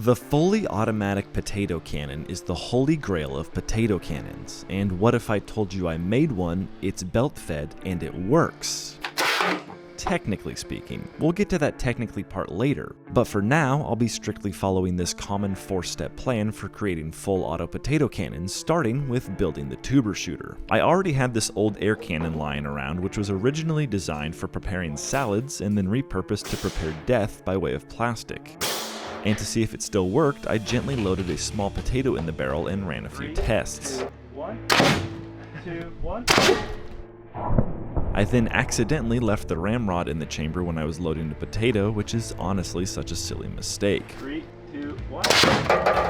The fully automatic potato cannon is the holy grail of potato cannons, and what if I told you I made one, it's belt fed, and it works? Technically speaking. We'll get to that technically part later, but for now, I'll be strictly following this common 4-step plan for creating full auto potato cannons, starting with building the tuber shooter. I already had this old air cannon lying around, which was originally designed for preparing salads and then repurposed to prepare death by way of plastic. And to see if it still worked, I gently loaded a small potato in the barrel and ran a few tests. 3, 1, 2, 1. I then accidentally left the ramrod in the chamber when I was loading the potato, which is honestly such a silly mistake. 3, 2, 1.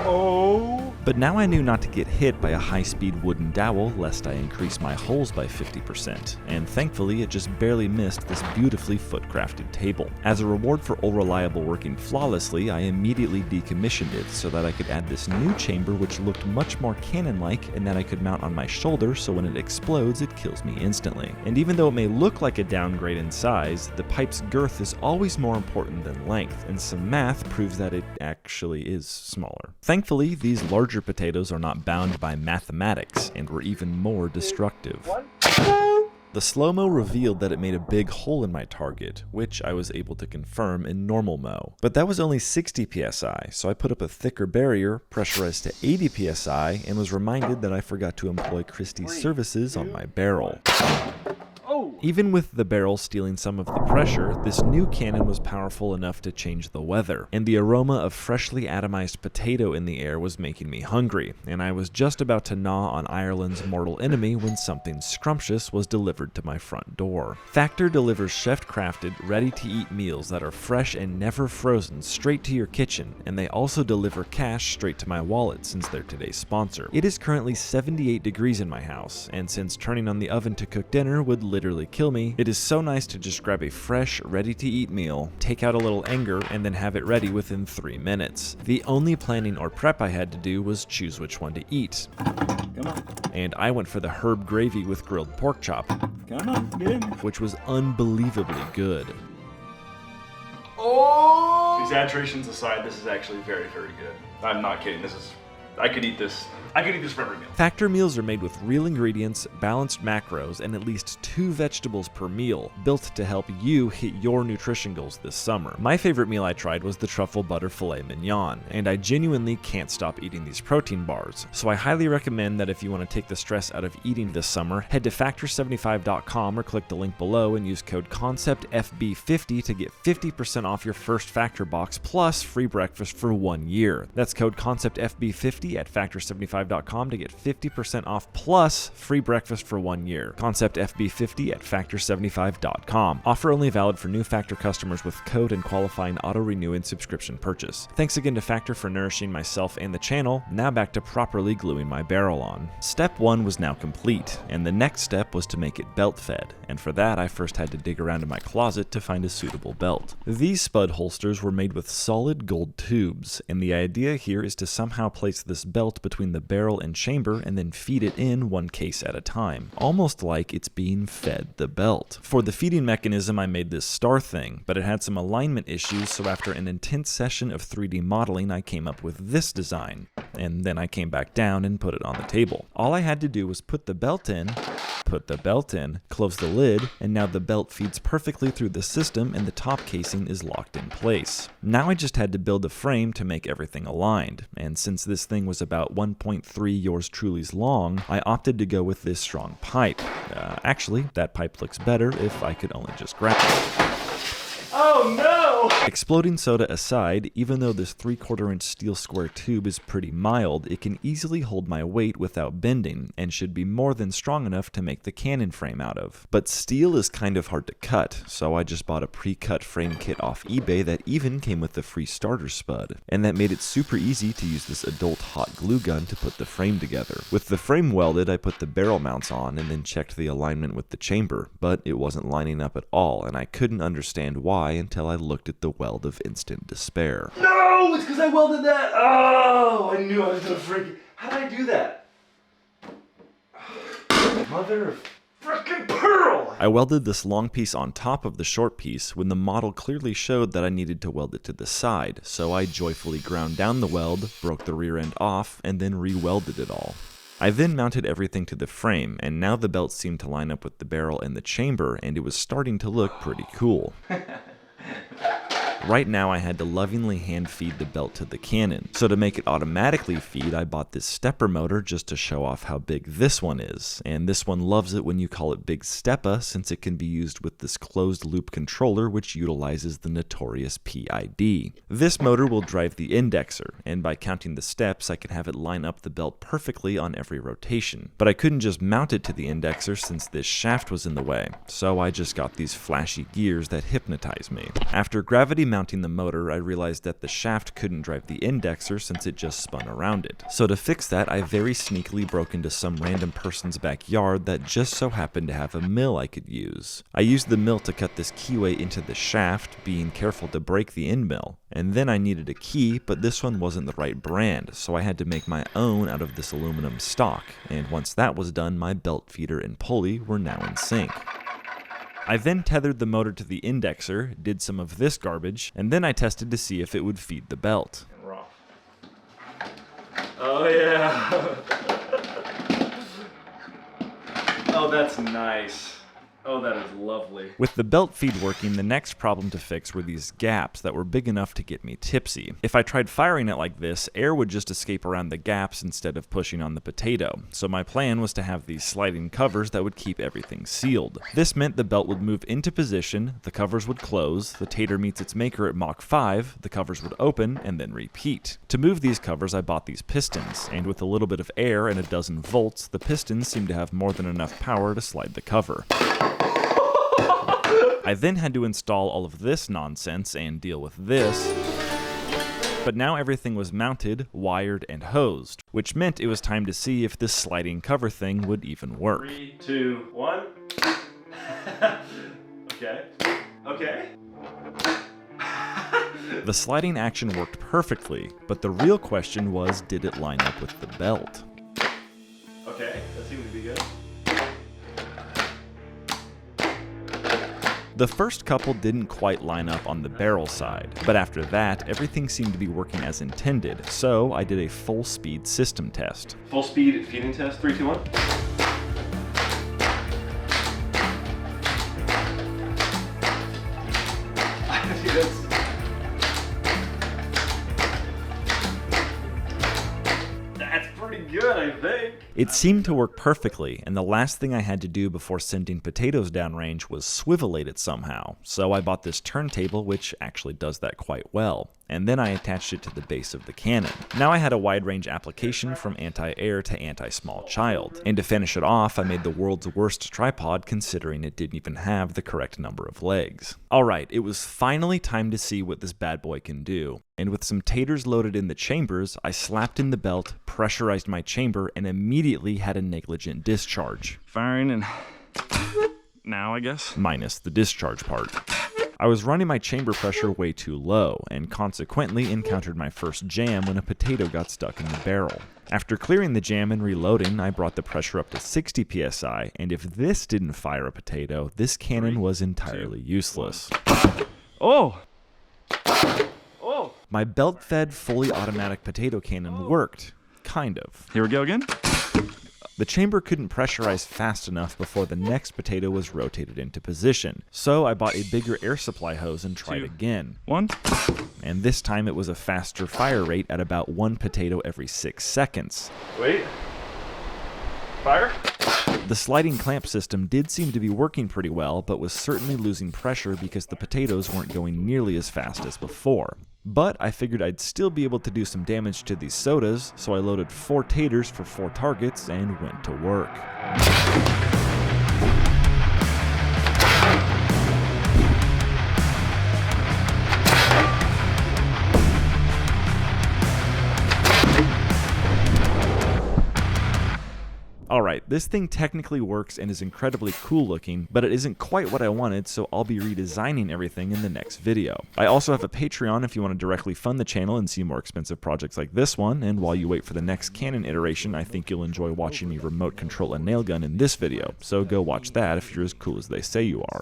Oh! But now I knew not to get hit by a high-speed wooden dowel lest I increase my holes by 50%, and thankfully it just barely missed this beautifully foot-crafted table. As a reward for all reliable working flawlessly, I immediately decommissioned it so that I could add this new chamber which looked much more cannon-like and that I could mount on my shoulder so when it explodes it kills me instantly. And even though it may look like a downgrade in size, the pipe's girth is always more important than length, and some math proves that it actually is smaller. Thankfully, these larger potatoes are not bound by mathematics and were even more destructive. The slow-mo revealed that it made a big hole in my target, which I was able to confirm in normal mo. But that was only 60 psi, so I put up a thicker barrier, pressurized to 80 psi, and was reminded that I forgot to employ Christie's services on my barrel. Even with the barrel stealing some of the pressure, this new cannon was powerful enough to change the weather, and the aroma of freshly atomized potato in the air was making me hungry, and I was just about to gnaw on Ireland's mortal enemy when something scrumptious was delivered to my front door. Factor delivers chef-crafted, ready-to-eat meals that are fresh and never frozen straight to your kitchen, and they also deliver cash straight to my wallet since they're today's sponsor. It is currently 78 degrees in my house, and since turning on the oven to cook dinner would literally kill me, it is so nice to just grab a fresh, ready-to-eat meal, take out a little anger, and then have it ready within 3 minutes. The only planning or prep I had to do was choose which one to eat. Come on. And I went for the herb gravy with grilled pork chop, Come on, get in. which was unbelievably good. Oh! Exaggerations aside, this is actually very, very good. I'm not kidding. I could eat this for every meal. Factor meals are made with real ingredients, balanced macros, and at least 2 vegetables per meal, built to help you hit your nutrition goals this summer. My favorite meal I tried was the truffle butter filet mignon, and I genuinely can't stop eating these protein bars. So I highly recommend that if you want to take the stress out of eating this summer, head to factor75.com or click the link below and use code CONCEPTFB50 to get 50% off your first Factor box plus free breakfast for 1 year. That's code CONCEPTFB50 at factor75.com to get 50% off plus free breakfast for 1 year. Concept FB50 at factor75.com. Offer only valid for new Factor customers with code and qualifying auto-renewing subscription purchase. Thanks again to Factor for nourishing myself and the channel. Now back to properly gluing my barrel on. Step 1 was now complete, and the next step was to make it belt fed, and for that I first had to dig around in my closet to find a suitable belt. These spud holsters were made with solid gold tubes, and the idea here is to somehow place this belt between the barrel and chamber and then feed it in one case at a time, almost like it's being fed the belt. For the feeding mechanism I made this star thing, but it had some alignment issues, so after an intense session of 3D modeling I came up with this design, and then I came back down and put it on the table. All I had to do was put the belt in, close the lid, and now the belt feeds perfectly through the system and the top casing is locked in place. Now I just had to build a frame to make everything aligned, and since this thing was about 1.3 yours truly's long, I opted to go with this strong pipe. Actually, that pipe looks better if I could only just grab it. Oh no! Exploding soda aside, even though this 3/4 inch steel square tube is pretty mild, it can easily hold my weight without bending, and should be more than strong enough to make the cannon frame out of. But steel is kind of hard to cut, so I just bought a pre-cut frame kit off eBay that even came with the free starter spud, and that made it super easy to use this adult hot glue gun to put the frame together. With the frame welded, I put the barrel mounts on and then checked the alignment with the chamber, but it wasn't lining up at all, and I couldn't understand why until I looked at the weld of instant despair. No! It's because I welded that! Oh! I knew I was gonna freak it. How did I do that? Mother of Frickin' pearl! I welded this long piece on top of the short piece when the model clearly showed that I needed to weld it to the side, so I joyfully ground down the weld, broke the rear end off, and then re-welded it all. I then mounted everything to the frame, and now the belt seemed to line up with the barrel and the chamber, and it was starting to look pretty cool. Right now I had to lovingly hand feed the belt to the cannon, so to make it automatically feed I bought this stepper motor just to show off how big this one is, and this one loves it when you call it Big Steppa since it can be used with this closed loop controller which utilizes the notorious PID. This motor will drive the indexer, and by counting the steps I can have it line up the belt perfectly on every rotation, but I couldn't just mount it to the indexer since this shaft was in the way, so I just got these flashy gears that hypnotize me. After gravity mounting the motor, I realized that the shaft couldn't drive the indexer since it just spun around it. So to fix that, I very sneakily broke into some random person's backyard that just so happened to have a mill I could use. I used the mill to cut this keyway into the shaft, being careful to break the end mill. And then I needed a key, but this one wasn't the right brand, so I had to make my own out of this aluminum stock. And once that was done, my belt feeder and pulley were now in sync. I then tethered the motor to the indexer, did some of this garbage, and then I tested to see if it would feed the belt. Oh yeah. Oh, that's nice. Oh, that is lovely. With the belt feed working, the next problem to fix were these gaps that were big enough to get me tipsy. If I tried firing it like this, air would just escape around the gaps instead of pushing on the potato, so my plan was to have these sliding covers that would keep everything sealed. This meant the belt would move into position, the covers would close, the tater meets its maker at Mach 5, the covers would open, and then repeat. To move these covers, I bought these pistons, and with a little bit of air and a dozen volts, the pistons seemed to have more than enough power to slide the cover. I then had to install all of this nonsense and deal with this, but now everything was mounted, wired, and hosed, which meant it was time to see if this sliding cover thing would even work. 3, 2, 1. Okay. Okay. The sliding action worked perfectly, but the real question was, did it line up with the belt? Okay, that seems to be good. The first couple didn't quite line up on the barrel side, but after that, everything seemed to be working as intended, so I did a full speed system test. Full speed feeding test. 3, 2, 1. That's pretty good, I think. It seemed to work perfectly, and the last thing I had to do before sending potatoes downrange was swivelate it somehow, so I bought this turntable which actually does that quite well, and then I attached it to the base of the cannon. Now I had a wide range application from anti-air to anti-small child, and to finish it off I made the world's worst tripod considering it didn't even have the correct number of legs. Alright, it was finally time to see what this bad boy can do, and with some taters loaded in the chambers, I slapped in the belt, pressurized my chamber, and immediately had a negligent discharge. Firing and now, I guess. Minus the discharge part. I was running my chamber pressure way too low, and consequently encountered my first jam when a potato got stuck in the barrel. After clearing the jam and reloading, I brought the pressure up to 60 psi, and if this didn't fire a potato, this cannon was entirely useless. Oh! Oh! My belt-fed, fully automatic potato cannon worked. Kind of. Here we go again. The chamber couldn't pressurize fast enough before the next potato was rotated into position, so I bought a bigger air supply hose and tried 2, again. 1. And this time it was a faster fire rate at about 1 potato every 6 seconds. Wait. Fire? The sliding clamp system did seem to be working pretty well, but was certainly losing pressure because the potatoes weren't going nearly as fast as before. But I figured I'd still be able to do some damage to these sodas, so I loaded 4 taters for 4 targets and went to work. Alright, this thing technically works and is incredibly cool looking, but it isn't quite what I wanted, so I'll be redesigning everything in the next video. I also have a Patreon if you want to directly fund the channel and see more expensive projects like this one, and while you wait for the next Canon iteration, I think you'll enjoy watching me remote control a nail gun in this video, so go watch that if you're as cool as they say you are.